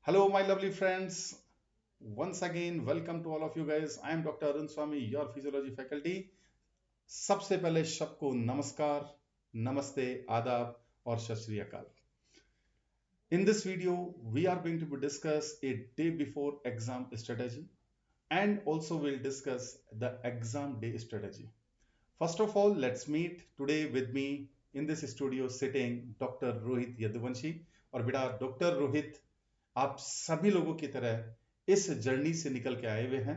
Hello, my lovely friends. Once again, welcome to all of you guys. I am Dr. Arun Swami, your physiology faculty. सबसे पहले सबको नमस्कार, नमस्ते, आदाब और सत श्री अकाल. In this video, we are going to discuss a day before exam strategy and also we'll discuss the exam day strategy. First of all, let's meet today with me in this studio sitting Dr. Rohit Yadvanshi. और बेटा doctor Rohit आप सभी लोगों की तरह इस journey से निकल के आए हुए हैं.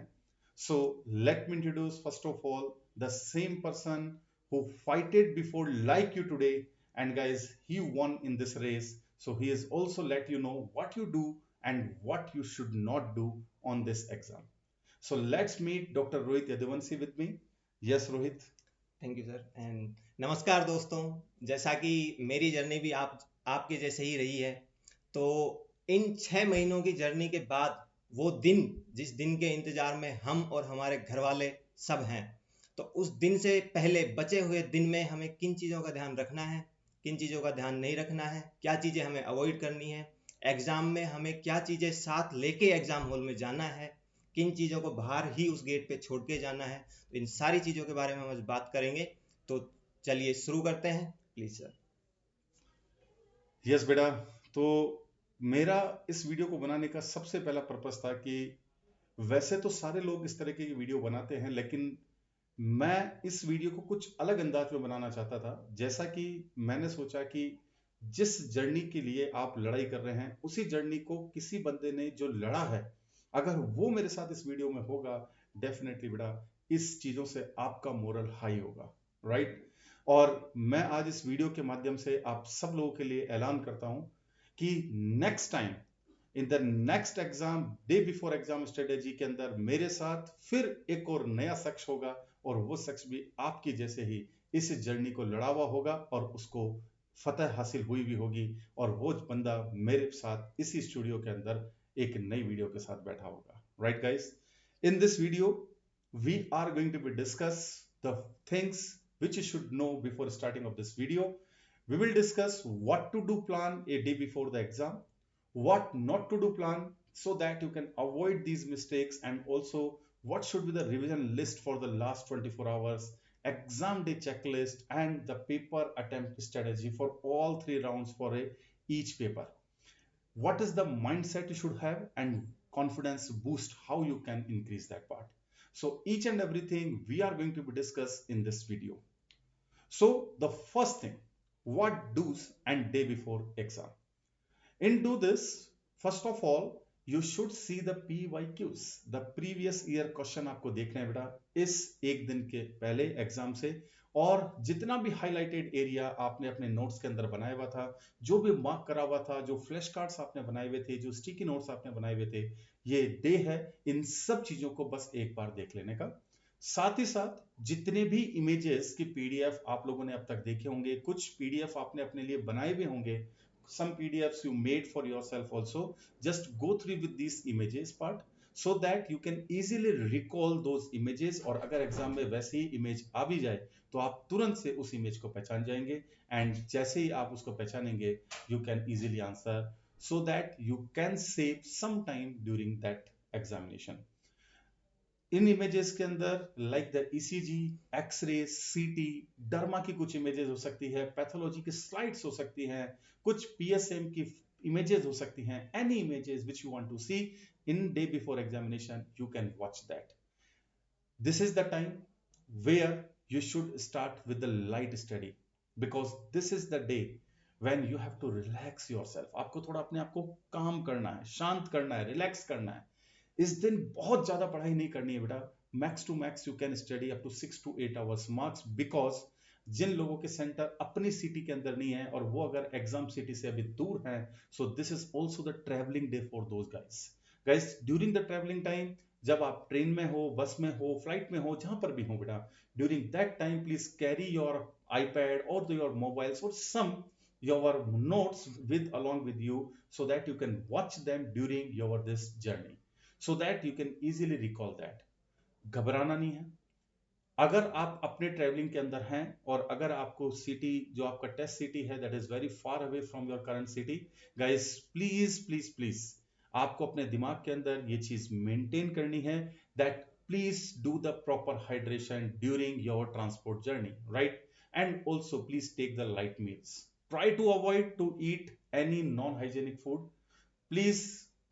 So let me introduce first of all the same person who fighted before like you today and guys he won in this race. So he is also let you know what you do and what you should not do on this exam. So let's meet Dr. Rohit Yadvanshi with me. Yes, Rohit. Thank you sir and नमस्कार दोस्तों। जैसा कि मेरी journey भी आपके जैसे ही रही है, तो इन 6 महीनों की जर्नी के बाद वो दिन जिस दिन के इंतजार में हम और हमारे घर वाले सब हैं, तो उस दिन से पहले बचे हुए दिन में हमें किन चीज़ों का ध्यान रखना है, किन चीज़ों का ध्यान नहीं रखना है, क्या चीज़ें हमें अवॉइड करनी है, एग्ज़ाम में हमें क्या चीज़ें साथ लेके एग्ज़ाम हॉल में जाना है, किन चीज़ों को बाहर ही उस गेट पे छोड़ के जाना है, तो इन सारी चीज़ों के बारे में हम आज बात करेंगे। तो चलिए शुरू करते हैं, प्लीज सर। यस बेटा, तो मेरा इस वीडियो को बनाने का सबसे पहला पर्पस था कि वैसे तो सारे लोग इस तरह की वीडियो बनाते हैं, लेकिन मैं इस वीडियो को कुछ अलग अंदाज में बनाना चाहता था. जैसा कि मैंने सोचा कि जिस जर्नी के लिए आप लड़ाई कर रहे हैं, उसी जर्नी को किसी बंदे ने जो लड़ा है, अगर वो मेरे साथ इस वीडियो में होगा, डेफिनेटली बेटा इस चीजों से आपका मोरल हाई होगा, राइट? और मैं आज इस वीडियो के माध्यम से आप सब लोगों के लिए ऐलान करता हूं कि next time in the next exam day before exam strategy के अंदर मेरे साथ फिर एक और नया शख्स होगा, और वो शख्स भी आपकी जैसे ही इस जर्नी को लड़ा हुआ होगा और उसको फतह हासिल हुई भी होगी, और वो बंदा मेरे साथ इसी स्टूडियो के अंदर एक नई वीडियो के साथ बैठा होगा. Right guys, in this video we are going to be discuss the things which you should know before starting of this video. We will discuss what to do plan a day before the exam, what not to do plan so that you can avoid these mistakes, and also what should be the revision list for the last 24 hours, exam day checklist, and the paper attempt strategy for all 3 rounds for each paper. What is the mindset you should have, and confidence boost, how you can increase that part. So each and everything we are going to be discussed in this video. So the first thing, what do's and day before exam. In do this, first of all, you should see the PYQs. The previous year question आपको देखना है बेटा इस एक दिन के पहले exam से, और जितना भी हाईलाइटेड एरिया आपने अपने नोट्स के अंदर बनाया हुआ था, जो भी मार्क करा हुआ था, जो फ्लैश कार्ड्स आपने बनाए हुए थे, जो स्टिकी नोट्स आपने बनाए हुए थे, ये डे है इन सब चीजों को बस एक बार देख लेने का. साथ ही साथ जितने भी इमेजेस की पीडीएफ आप लोगों ने अब तक देखे होंगे, कुछ पीडीएफ आपने अपने लिए बनाए भी होंगे, some PDFs you made for yourself also, just go through with these images part so that you can easily recall those images. और अगर एग्जाम में वैसे ही इमेज आ भी जाए तो आप तुरंत से उस इमेज को पहचान जाएंगे, एंड जैसे ही आप उसको पहचानेंगे you can easily answer, so that you can save some time during that examination. In images के अंदर लाइक द ईसीजी, एक्सरे, सीटी, डर्मा की कुछ इमेजेस हो सकती है, पैथोलॉजी की स्लाइड्स हो सकती हैं, कुछ पीएसएम की इमेजेस हो सकती हैं. Any images which you want to see in day before examination, you can watch that. This is the time where you should start with the light study, because this is the day when you have to relax yourself. आपको थोड़ा अपने आप को काम करना है, शांत करना है, रिलैक्स करना है. इस दिन बहुत ज्यादा पढ़ाई नहीं करनी है बेटा. Max to max you can study up to 6 to 8 hours marks, because जिन लोगों के सेंटर अपनी सिटी के अंदर नहीं है और वो अगर एग्जाम सिटी से अभी दूर हैं, so this is also the travelling day for those guys. Guys during the travelling time, जब आप ट्रेन में हो, बस में हो, फ्लाइट में हो, जहां पर भी हो बेटा, during that time please carry your iPad or your mobiles or some your notes with along with you, so that you can watch them during your this journey, so that you can easily recall that. घबराना नहीं है. अगर आप अपने travelling के अंदर हैं और अगर आपको सिटी, जो आपका टेस्ट सिटी है, that is very far away from your current city, guys please please please आपको अपने दिमाग के अंदर ये चीज मेंटेन करनी है that please do the proper hydration during your transport journey, right? And also please take the light meals, try to avoid to eat any non-hygienic food. Please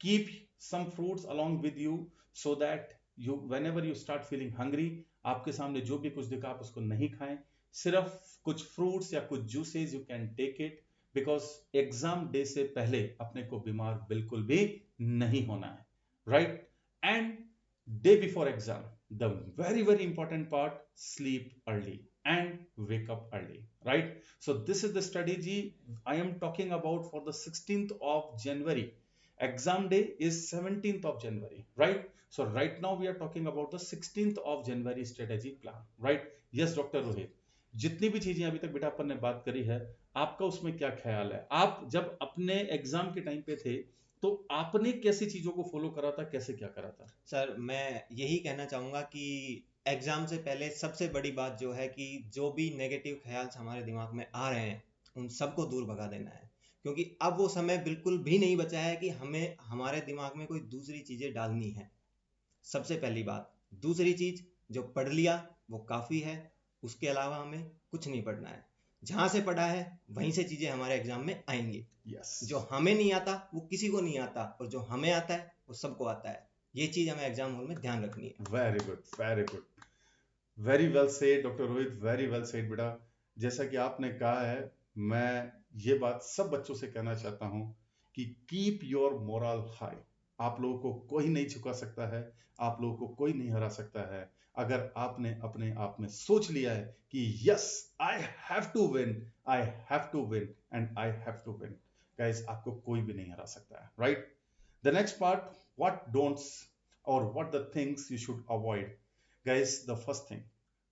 keep some fruits along with you so that you whenever you start feeling hungry, आपके सामने जो भी कुछ दिखा आप उसको नहीं खाएं, सिर्फ कुछ फ्रूट्स या कुछ juices you can take it, because exam day से पहले अपने को बीमार बिल्कुल भी नहीं होना है, right? And day before exam, the very very important part, sleep early and wake up early, right? So this is the strategy I am talking about for the 16th of January. Exam day is 17th of January, right? So right now we are talking about the 16th of January strategy plan, right? Yes, Dr. Rohit, जितनी भी चीजें अभी तक बेटा अपन ने बात करी है, आपका उसमें क्या ख्याल है? आप जब अपने एग्जाम के टाइम पे थे तो आपने कैसी चीजों को फॉलो करा था, कैसे क्या करा था? सर मैं यही कहना चाहूँगा कि एग्ज़ाम से पहले सबसे बड़ी बात जो है कि जो भी नेगेटिव ख्याल हमारे दिमाग में आ रहे हैं उन सबको दूर भगा देना है, क्योंकि अब वो समय बिल्कुल भी नहीं बचा है कि हमें हमारे दिमाग में कोई दूसरी चीज़ें डालनी है। सबसे पहली बात। दूसरी चीज़, जो पढ़ लिया वो काफ़ी है, उसके अलावा हमें कुछ नहीं पढ़ना है। जहाँ से पढ़ा है वहीं से चीज़ें हमारे एग्जाम में आएंगी। यस, जो हमें नहीं आता वो किसी को नहीं आता, और जो हमें आता है वो सबको आता है। ये चीज़ हमें एग्जाम हॉल में ध्यान रखनी है। Very good, very good, very well said doctor Rohit, very well said बेटा। जैसा कि आपने कहा है, मैं ये बात सब बच्चों से कहना चाहता हूं कि कीप योर मोरल हाई। आप लोगों को कोई नहीं झुका सकता है, आप लोगों को कोई नहीं हरा सकता है। अगर आपने अपने आप में सोच लिया है कि yes I have to win, I have to win and I have to win, guys आपको कोई भी नहीं हरा सकता है, right? The next part, what don'ts और what the things you should avoid. Guys, the first thing,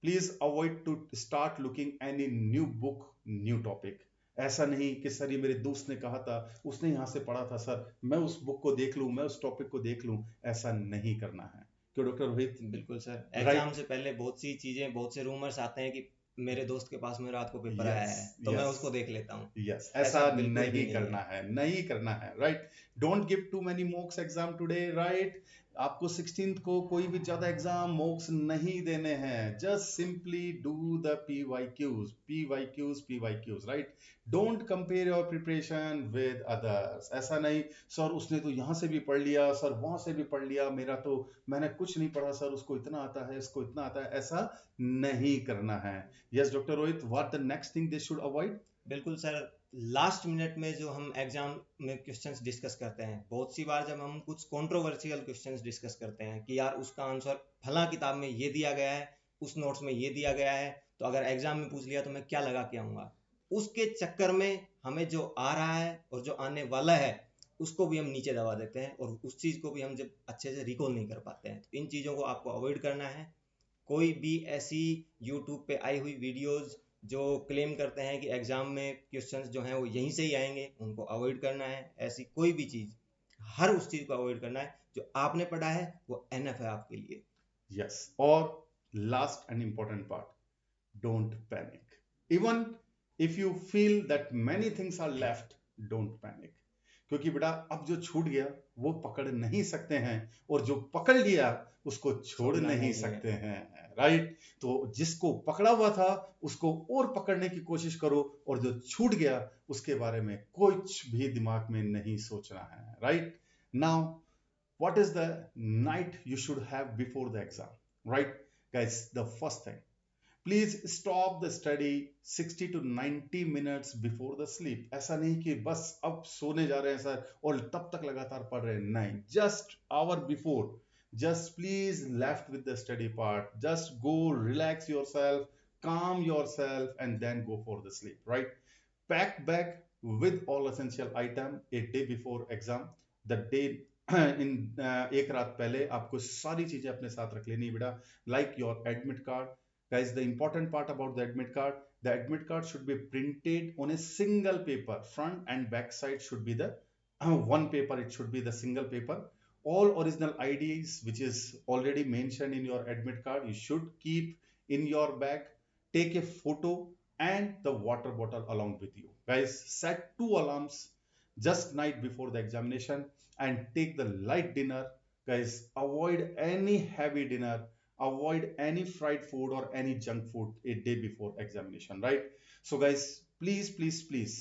please avoid to start looking any new book, new topic. ऐसा नहीं कि सर ये मेरे दोस्त ने कहा था, उसने यहाँ से पढ़ा था, सर मैं उस बुक को देख लूँ, मैं उस टॉपिक को देख लूँ, ऐसा नहीं करना है। क्यों डॉक्टर रोहित? बिल्कुल सर, एग्जाम राइट, से पहले बहुत सी चीजें, बहुत से रूमर्स आते हैं कि मेरे दोस्त के पास में रात को पेपर आया यस, है तो मैं यस, उसको देख लेता हूँ। यस, ऐसा ऐसा बिल्कुल भी नहीं नहीं करना है। है, नहीं करना है, right? Don't give too many mocks exam today, right? आपको 16th को कोई भी ज्यादा एग्जाम मॉक्स नहीं देने हैं। Just simply do the PYQs, PYQs, PYQs, right? Don't compare your preparation with others. ऐसा नहीं सर उसने तो यहाँ से भी पढ़ लिया, सर वहां से भी पढ़ लिया, मेरा तो मैंने कुछ नहीं पढ़ा, सर उसको इतना आता है, इसको इतना आता है, ऐसा नहीं करना है। Yes doctor Rohit, what the next thing they should avoid? बिल्कुल सर, लास्ट मिनट में जो हम एग्जाम में क्वेश्चंस डिस्कस करते हैं, बहुत सी बार जब हम कुछ कंट्रोवर्शियल क्वेश्चंस डिस्कस करते हैं कि यार उसका आंसर फला किताब में ये दिया गया है, उस नोट्स में ये दिया गया है, तो अगर एग्जाम में पूछ लिया तो मैं क्या लगा के आऊँगा। उसके चक्कर में हमें जो आ रहा है और जो आने वाला है उसको भी हम नीचे दबा देते हैं, और उस चीज़ को भी हम जब अच्छे से रिकॉल नहीं कर पाते हैं। तो इन चीज़ों को आपको अवॉइड करना है। कोई भी ऐसी यूट्यूब पे आई हुई वीडियोस जो क्लेम करते हैं कि एग्जाम में क्वेश्चंस जो हैं वो यहीं से ही आएंगे, उनको अवॉइड करना है। ऐसी कोई भी चीज़, हर उस चीज़ को अवॉइड करना है जो आपने पढ़ा है, वो एनफ है आपके लिए। Yes. Or last and important part, don't panic. Even if you feel that many things are left, don't panic. क्योंकि बेटा अब जो छूट गया वो पकड़ नहीं सकते हैं, और जो पकड़ लिया उसको छोड़ छोड़ना नहीं नहीं सकते है। हैं, राइट? तो जिसको पकड़ा हुआ था उसको और पकड़ने की कोशिश करो, और जो छूट गया उसके बारे में कुछ भी दिमाग में नहीं सोचना है, right? Now what is the night you should have before the exam, right? Guys, the first thing, please stop the study 60 to 90 minutes before the sleep. ऐसा नहीं कि बस अब सोने जा रहे हैं सर और तब तक लगातार पढ़ रहे हैं, नहीं, just hour before, just please left with the study part, just go relax yourself, calm yourself and then go for the sleep, right? Pack bag with all essential item a day before exam, the day इन एक रात पहले आपको सारी चीजें अपने साथ रख लेनी बेटा, like your admit card. guys, the important part about the admit card should be printed on a single paper, front and back side should be the one paper, it should be the single paper. All original IDs which is already mentioned in your admit card you should keep in your bag. Take a photo and the water bottle along with you. Guys, set 2 alarms. just night before the examination, and take the light dinner. Guys, avoid any heavy dinner, avoid any fried food or any junk food a day before examination, right? So guys, please please please,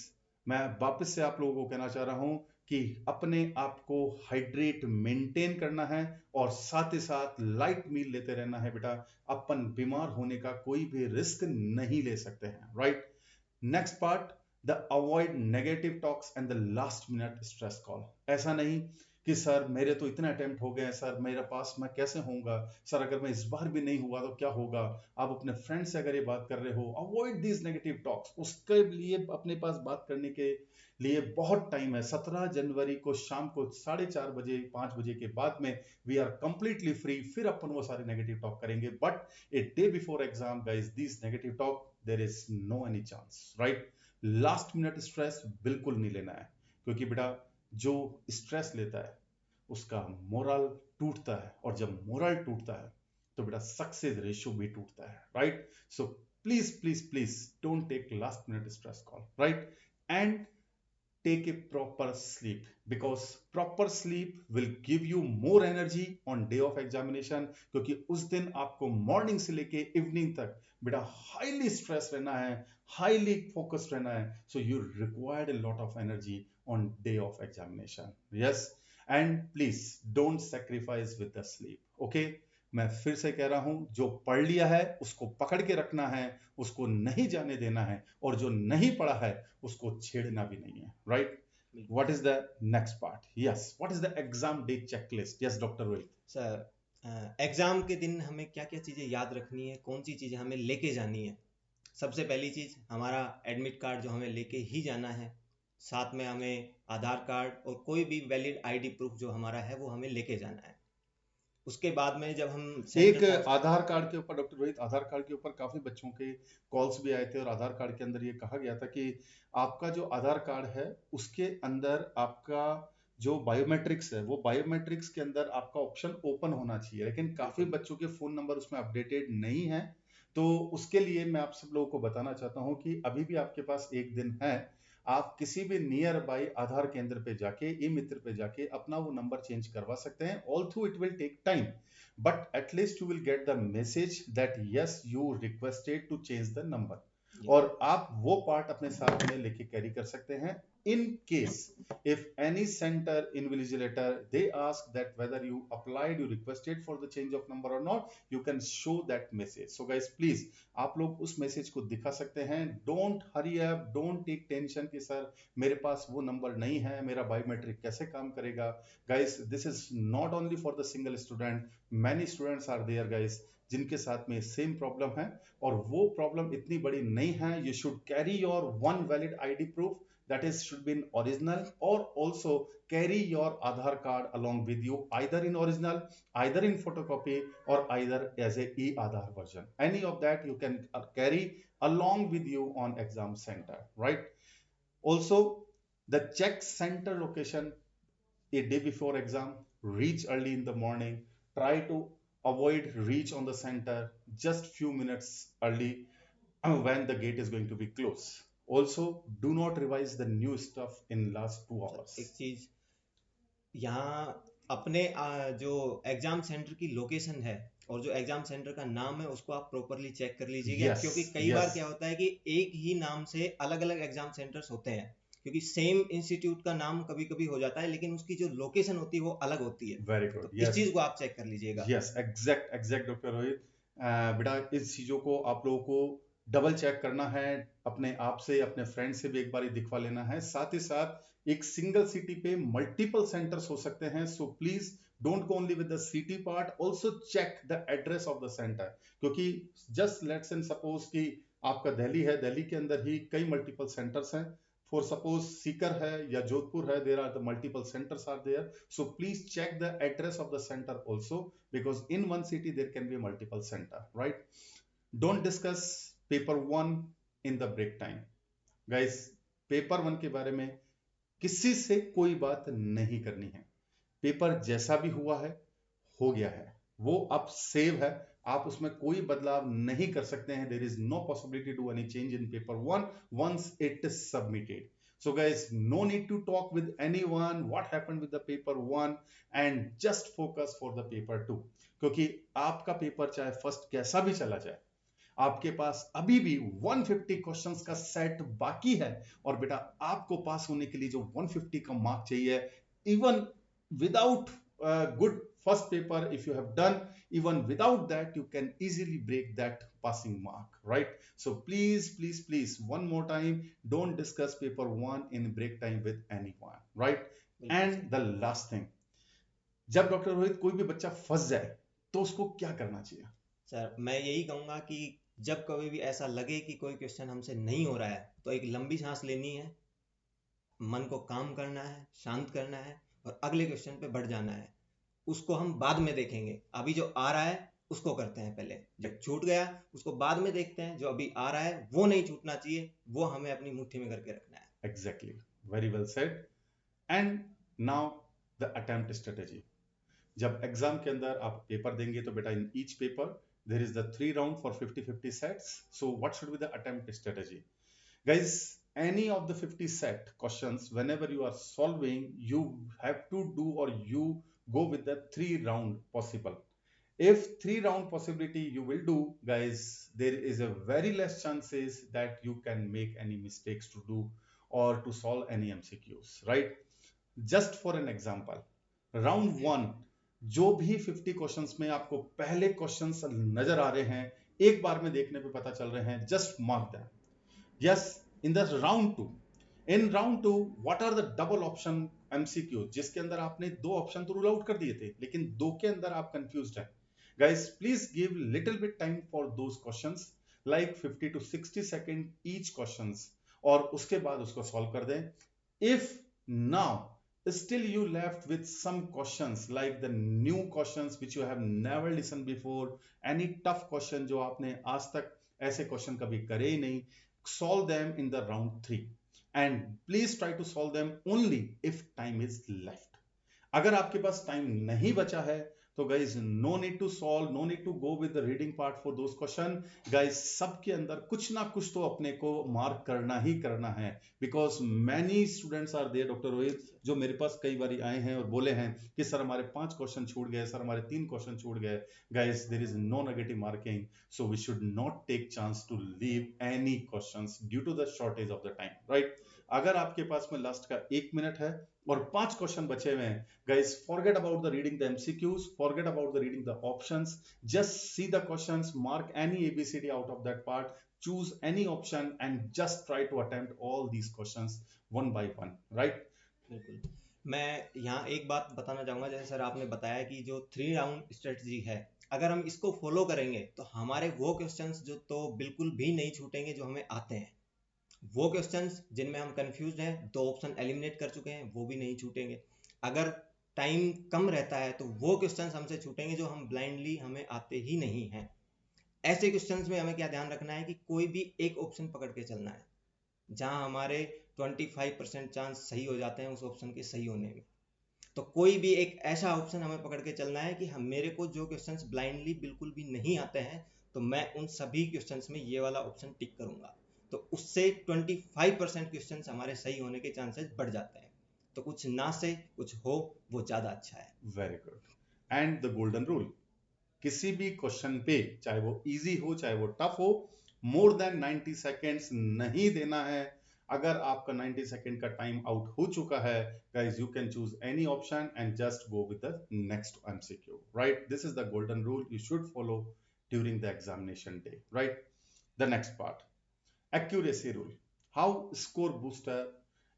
मैं वापस से आप लोगों को कहना चाह रहा हूं कि अपने आप को हाइड्रेट मेंटेन करना है और साथ ही साथ लाइट मील लेते रहना है बेटा। अपन बीमार होने का कोई भी रिस्क नहीं ले सकते हैं, right? Next part, the avoid negative talks and the last minute stress call. ऐसा नहीं कि सर मेरे तो इतने अटेम्प्ट हो गए हैं, सर मेरा पास मैं कैसे होऊंगा, सर अगर मैं इस बार भी नहीं हुआ तो क्या होगा। आप अपने फ्रेंड से अगर ये बात कर रहे हो, अवॉइड दीज नेगेटिव टॉक्स। उसके लिए अपने पास बात करने के लिए बहुत टाइम है। 17 जनवरी को शाम को 4:30 बजे 5 बजे के बाद में वी आर कंप्लीटली फ्री, फिर अपन वो सारे नेगेटिव टॉक करेंगे। But a day before exam guys, this negative talk there is no any chance, right? Last minute stress बिल्कुल नहीं लेना है, क्योंकि बेटा जो स्ट्रेस लेता है उसका मोरल टूटता है, और जब मोरल टूटता है तो बेटा सक्सेस रेशियो भी टूटता है, right? So please please please don't take last minute stress call, right? And take a proper sleep, because proper sleep will give you more energy on day of examination, क्योंकि उस दिन आपको morning से लेके evening तक बेटा highly stress रहना है, हाईली फोकस्ड रहना है। So you required a lot of energy on day of examination, yes? And please don't sacrifice with the sleep, okay? मैं फिर से कह रहा हूं, जो पढ़ लिया है उसको पकड़ के रखना है, उसको नहीं जाने देना है, और जो नहीं पढ़ा है उसको छेड़ना भी नहीं है, right? What is the next part? Yes, what is the exam day checklist? Yes, Dr. Rohit. Sir, exam के दिन हमें क्या क्या चीज़ें याद रखनी है, कौन सी चीज़ें हमें लेके जानी है? सबसे पहली चीज़, हमारा एडमिट कार्ड जो हमें लेके ही जाना है। साथ में हमें आधार कार्ड और कोई भी वैलिड आईडी प्रूफ जो हमारा है वो हमें लेके जाना है। उसके बाद में जब हम एक सेंटर आधार कार्ड के ऊपर, डॉक्टर रोहित, आधार कार्ड के ऊपर काफी बच्चों के कॉल्स भी आए थे, और आधार कार्ड के अंदर ये कहा गया था कि आपका जो आधार कार्ड है उसके अंदर आपका जो बायोमेट्रिक्स है, वो बायोमेट्रिक्स के अंदर आपका ऑप्शन ओपन होना चाहिए, लेकिन काफी बच्चों के फोन नंबर उसमें अपडेटेड नहीं है। तो उसके लिए मैं आप सब लोगों को बताना चाहता हूं कि अभी भी आपके पास एक दिन है, आप किसी भी नियर बाई आधार केंद्र पे जाके, ई मित्र पे जाके अपना वो नंबर चेंज करवा सकते हैं। Although it will take time, but at least you will get the message that yes, you requested to change the number. और आप वो पार्ट अपने साथ में लेके कैरी कर सकते हैं। In case if any center invigilator they ask that whether you applied, you requested for the change of number or not, you can show that message. So guys, please आप लोग उस मैसेज को दिखा सकते हैं। Don't hurry up, don't take tension कि sir मेरे पास वो नंबर नहीं है, मेरा बायोमेट्रिक कैसे काम करेगा। Guys, this is not only for the single student, many students are there guys जिनके साथ में सेम प्रॉब्लम है, और वो प्रॉब्लम इतनी बड़ी नहीं है। You should carry your one valid ID proof, that is should be in original, or also carry your Aadhaar card along with you, either in original, either in photocopy, or either as a e-Aadhaar version. Any of that you can carry along with you on exam center, right? Also, the check center location a day before exam. Reach early in the morning, try to avoid reach on the center just few minutes early when the gate is going to be closed. Also, do not revise the new stuff in last 2 hours. एक चीज यहाँ अपने जो exam centre की location है और जो exam centre का नाम है उसको आप प्रॉपरली चेक कर लीजिएगा। Yes, क्योंकि कई बार क्या होता है कि एक ही नाम से अलग अलग एग्जाम सेंटर्स होते हैं, क्योंकि सेम इंस्टीट्यूट का नाम कभी कभी हो जाता है लेकिन उसकी जो लोकेशन होती है वो अलग होती है। वेरी गुड, तो इस चीज को आप चेक कर लीजिएगा। Yes, exact doctor Rohit. बेटा इस चीजों को आप लोगों को डबल चेक करना है, अपने आप से, अपने फ्रेंड से भी एक बार दिखवा लेना है। साथ ही साथ एक सिंगल सिटी पे मल्टीपल सेंटर्स हो सकते हैं, so please don't go only with the city part, also check the address of the centre. क्योंकि जस्ट लेट्स एंड सपोज कि आपका दिल्ली है, दिल्ली के अंदर ही कई मल्टीपल सेंटर्स हैं। For suppose सीकर है या जोधपुर है, there are the multiple centers are there, so please check the address of the center also, because in one city there can be a multiple center, right? Don't discuss paper 1 in the break time, guys. Paper 1 के बारे में किसी से कोई बात नहीं करनी है। पेपर जैसा भी हुआ है हो गया है, वो अब सेव है, आप उसमें कोई बदलाव नहीं कर सकते हैं। There is no possibility to any change in paper 1 once it is submitted. So guys, no need to talk with anyone what happened with the paper 1 and just focus for the paper 2, क्योंकि आपका paper चाहे first कैसा भी चला जाए, आपके पास अभी भी 150 क्वेश्चंस का सेट बाकी है, और बेटा आपको पास होने के लिए जो 150 का मार्क चाहिए, even without good first paper, if you have done, even without that you can easily break that passing mark, right? So please one more time, don't discuss paper 1 in break time with anyone, right? And the last thing, जब doctor Rohit कोई भी बच्चा फंस जाए तो उसको क्या करना चाहिए? सर मैं यही कहूंगा कि जब कभी भी ऐसा लगे कि कोई क्वेश्चन हमसे नहीं हो रहा है तो एक लंबी सांस लेनी है, मन को काम करना है, शांत करना है और अगले क्वेश्चन पे बढ़ जाना है। उसको हम बाद में देखेंगे, अभी जो आ रहा है उसको करते हैं पहले, जो छूट गया उसको बाद में देखते हैं, जो अभी आ रहा है वो नहीं छूटना चाहिए, वो हमें अपनी मुट्ठी में करके रखना है। Exactly, very well said. And now the attempt strategy. जब एग्जाम के अंदर आप पेपर देंगे तो बेटा in each paper there is the 3 round for 50 sets. So what should be the attempt strategy? Guys, any of the 50 set questions, whenever you are solving, you have to do, or you go with the 3 round possible. If 3 round possibility you will do, guys, there is a very less chances that you can make any mistakes to do or to solve any MCQs, right? Just for an example, round 1 जो भी 50 questions में आपको पहले questions नजर आ रहे हैं, एक बार में देखने पे पता चल रहे हैं, just mark that. Yes, in the round 2, in round 2 what are the double option MCQ, जिसके अंदर आपने 2 ऑप्शन तो रूल आउट कर दिए थे लेकिन 2 के अंदर आप कंफ्यूज्ड हैं. Guys please give little bit time for those questions, like 50 to 60 second each questions, और उसके बाद उसको सॉल्व कर दें. If now still you left with some questions, like the new questions which you have never listened before, any tough question जो आपने आज तक ऐसे क्वेश्चन कभी करे ही नहीं, solve them in the round 3 and please try to solve them only if time is left. अगर आपके पास टाइम नहीं बचा है तो guys no need to solve, no need to go with the reading part for those question. Guys सबके अंदर कुछ ना कुछ तो अपने को मार्क करना ही करना है, because many students are there doctor Rohit, जो मेरे पास कई बार आए हैं और बोले हैं कि सर हमारे 5 क्वेश्चन छूट गए, सर हमारे 3 क्वेश्चन छूट गए. Guys there is no negative marking, so we should not take chance to leave any questions due to the shortage of the time, right? अगर आपके पास में लास्ट का 1 मिनट है और 5 क्वेश्चन बचे हुए हैं, guys forget about the reading the MCQs, forget about the reading the options, just see the questions, mark any ABCD out of that part, choose any option and just try to attempt all these questions one by one, right? बिल्कुल. मैं यहाँ एक बात बताना चाहूँगा, जैसे sir आपने बताया कि जो 3 राउंड स्ट्रेटजी है, अगर हम इसको फॉलो करेंगे तो हमारे वो क्वेश्चंस जो तो बिल्कुल भी नहीं छूटेंगे जो हमें आते हैं. वो क्वेश्चंस जिनमें हम कंफ्यूज हैं, 2 ऑप्शन एलिमिनेट कर चुके हैं, वो भी नहीं छूटेंगे. अगर टाइम कम रहता है तो वो क्वेश्चंस हमसे छूटेंगे जो हम ब्लाइंडली हमें आते ही नहीं हैं. ऐसे क्वेश्चंस में हमें क्या ध्यान रखना है कि कोई भी एक ऑप्शन पकड़ के चलना है. जहां हमारे 25% चांस सही हो जाते हैं उस ऑप्शन के सही होने में, तो कोई भी एक ऐसा ऑप्शन हमें पकड़ के चलना है कि हम मेरे को जो क्वेश्चंस ब्लाइंडली बिल्कुल भी नहीं आते हैं तो मैं उन सभी क्वेश्चंस में ये वाला ऑप्शन टिक करूंगा. तो उससे 25% क्वेश्चंस हमारे सही होने के चांसेस बढ़ जाते हैं. तो कुछ ना से कुछ हो वो ज्यादा अच्छा है. Very good. And the golden rule, किसी भी क्वेश्चन पे चाहे वो इजी हो चाहे वो टफ हो, मोर देन 90 सेकेंड्स नहीं देना है. अगर आपका 90 सेकेंड का टाइम आउट हो चुका है, guys you can choose any option and just go with the next MCQ, right? This is the golden rule you should follow during the examination day, right? The next part, accuracy rule, how score booster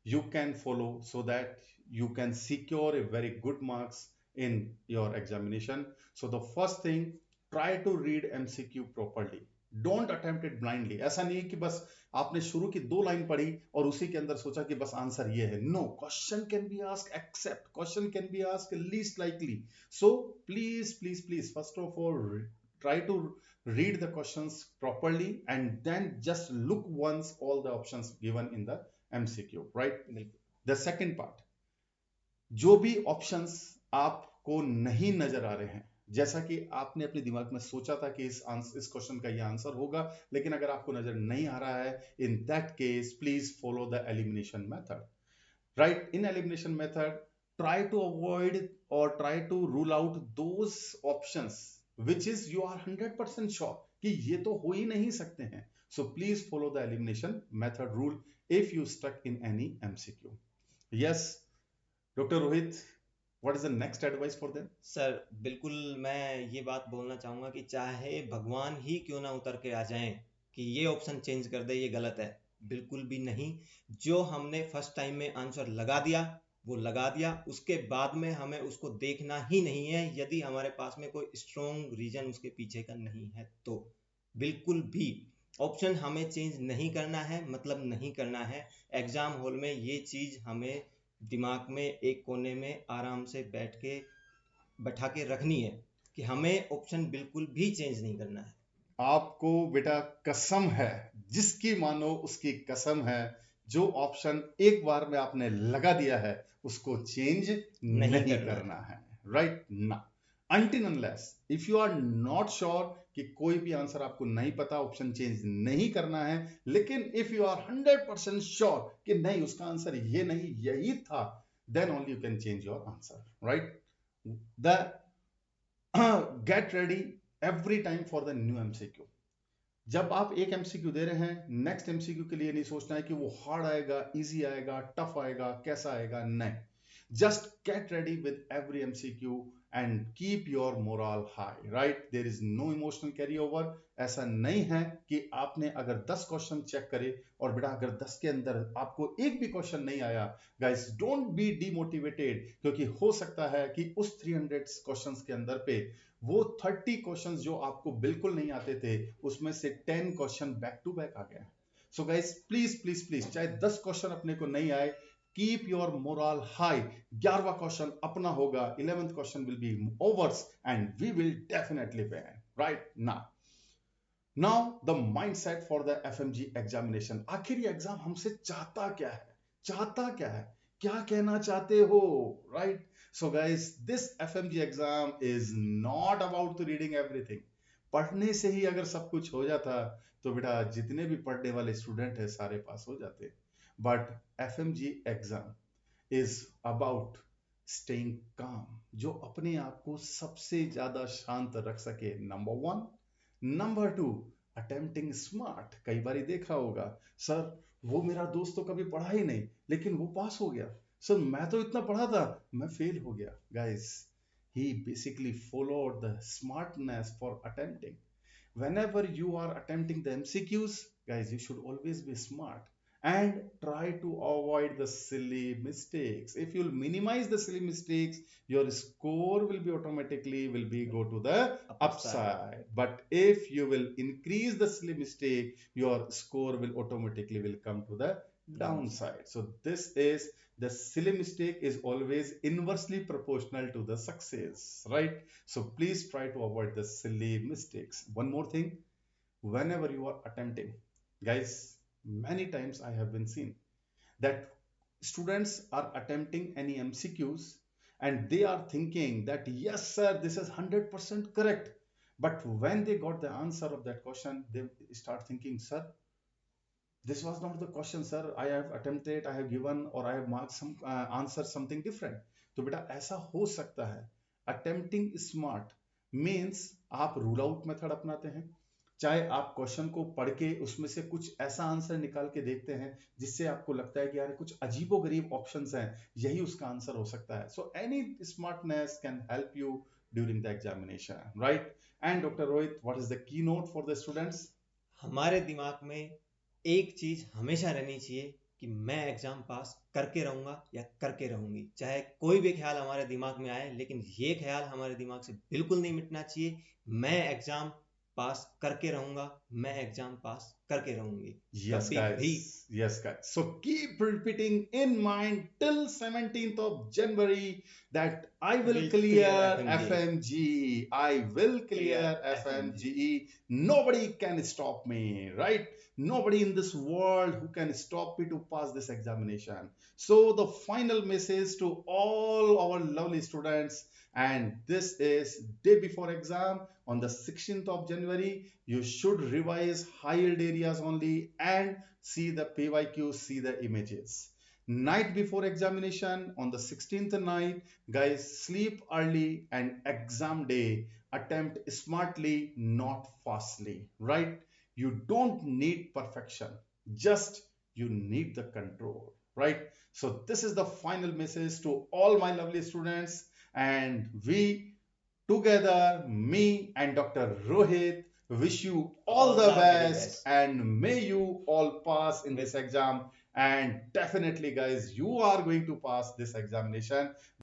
you can follow so that you can secure a very good marks in your examination. So the first thing, try to read MCQ properly, don't attempt it blindly. ऐसा नहीं है कि बस आपने शुरू की 2 line पढ़ी और उसी के अंदर सोचा कि बस आंसर ये है. No, question can be asked except, question can be asked least likely. So please first of all try to read the questions properly and then just look once all the options given in the MCQ, right? The second part, जो भी options आपको नहीं नजर आ रहे हैं, जैसा कि आपने अपने दिमाग में सोचा था कि इस क्वेश्चन का ये आंसर होगा, लेकिन अगर आपको नजर नहीं आ रहा है, in that case please follow the elimination method. Right? In elimination method, try to avoid or try to rule out those options which is you are 100% sure कि ये तो हो ही नहीं सकते हैं. So please follow the elimination method rule if you stuck in any MCQ. Yes, Dr. Rohit, what is the next advice for them? Sir बिल्कुल मैं ये बात बोलना चाहूँगा कि चाहे भगवान ही क्यों ना उतर के आ जाएं कि ये ऑप्शन चेंज कर दे, ये गलत है, बिल्कुल भी नहीं. जो हमने फर्स्ट टाइम में आंसर लगा दिया वो लगा दिया, उसके बाद में हमें उसको देखना ही नहीं है यदि हमारे पास में कोई स्ट्रॉन्ग रीजन उसके पीछे का नहीं है तो. बिल्कुल भी ऑप्शन हमें चेंज नहीं करना है, मतलब नहीं करना है. एग्जाम हॉल में ये चीज़ हमें दिमाग में एक कोने में आराम से बैठा के रखनी है कि हमें ऑप्शन बिल्कुल भी चेंज नहीं करना है. आपको बेटा कसम है, जिसकी मानो उसकी कसम है, जो ऑप्शन एक बार में आपने लगा दिया है उसको चेंज नहीं करना है. राइट ना, until unless if you are not sure कि कोई भी आंसर आपको नहीं पता, ऑप्शन चेंज नहीं करना है. लेकिन if you are 100% sure कि नहीं उसका आंसर ये नहीं यही था, then only you can change your answer. Right? The get ready every time for the new MCQ. जब आप एक एमसीक्यू दे रहे हैं, नेक्स्ट एमसीक्यू के लिए नहीं सोचना है कि वो हार्ड आएगा, इजी आएगा, टफ आएगा, कैसा आएगा. नहीं, just get ready with every MCQ and keep your moral high. Right? There is no emotional carry over. ऐसा नहीं है कि आपने अगर 10 क्वेश्चन चेक करे और बेटा अगर 10 के अंदर आपको एक भी क्वेश्चन नहीं आया, गाइस डोंट बी डिमोटिवेटेड, क्योंकि हो सकता है कि उस 300 क्वेश्चंस के अंदर पे वो 30 क्वेश्चंस जो आपको बिल्कुल नहीं आते थे उसमें से 10 क्वेश्चन बैक टू बैक आ गए. So guys please please please, चाहे 10 क्वेश्चन अपने को नहीं आए, कीप योर मोरल हाई. 11वां क्वेश्चन अपना होगा, 11th question will be ours and we will definitely win. Right now the mindset for the FMG examination. आखिर ये एग्जाम हमसे चाहता क्या है, क्या कहना चाहते हो? Right? So guys, this FMG exam is not about to reading everything. पढ़ने से ही अगर सब कुछ हो जाता तो बेटा जितने भी पढ़ने वाले स्टूडेंट हैं सारे पास हो जाते. But FMG exam is about staying काम, जो अपने आप को सबसे ज्यादा शांत रख सके. नंबर 1. Number 2, attempting smart. कई बार देखा होगा, सर वो मेरा दोस्त तो कभी पढ़ा ही नहीं लेकिन वो पास हो गया, सर मैं तो इतना पढ़ा था मैं फेल हो गया. Guys, he basically followed the smartness for attempting. Whenever you are attempting the MCQs, guys, you should always be smart and try to avoid the silly mistakes. If you'll minimize the silly mistakes, your score will be automatically go to the upside. But if you will increase the silly mistake, your score will automatically come to the downside. So this is, the silly mistake is always inversely proportional to the success, right? So please try to avoid the silly mistakes. One more thing, whenever you are attempting, guys, many times I have been seen that students are attempting any MCQs and they are thinking that yes sir, this is 100% correct. But when they got the answer of that question, they start thinking, sir, this was not the question, sir. I have attempted, I have given, or I have marked some answer something different. तो बेटा ऐसा हो सकता है. Attempting smart means आप rule out method अपनाते हैं, चाहे आप क्वेश्चन को पढ़ के उसमें से कुछ ऐसा आंसर निकाल के देखते हैं जिससे आपको लगता है कि यार कुछ अजीबोगरीब ऑप्शंस हैं, यही उसका आंसर हो सकता है. So any smartness can help you during the examination, right? And doctor Rohit, what is the key note for the students? हमारे दिमाग में एक चीज हमेशा रहनी चाहिए कि मैं एग्जाम पास करके रहूंगा या करके रहूंगी. चाहे कोई भी ख्याल हमारे दिमाग में आए, लेकिन ये ख्याल हमारे दिमाग से बिल्कुल नहीं मिटना चाहिए. मैं एग्जाम पास करके रहूंगा, मैं एग्जाम पास करके रहूंगी Yes, कभी guys. भी। Yes, guys. So keep repeating in mind till 17th of January that I will Will clear clear FMG. FMG. I will clear Clear FMG. FMG. Nobody can stop me, right? Nobody in this world who can stop me to pass this examination. So the final message to all our lovely students, and this is day before exam on the 16th of January. You should revise high yield areas only and see the PYQ, see the images. Night before examination on the 16th night, guys, sleep early and exam day attempt smartly, not fastly, right? You don't need perfection, just you need the control, right? So this is the final message to all my lovely students, and we together, me and Dr. Rohit, wish you all All the the very best best. and may you all pass in With this exam. And definitely, guys, you are going to pass this examination.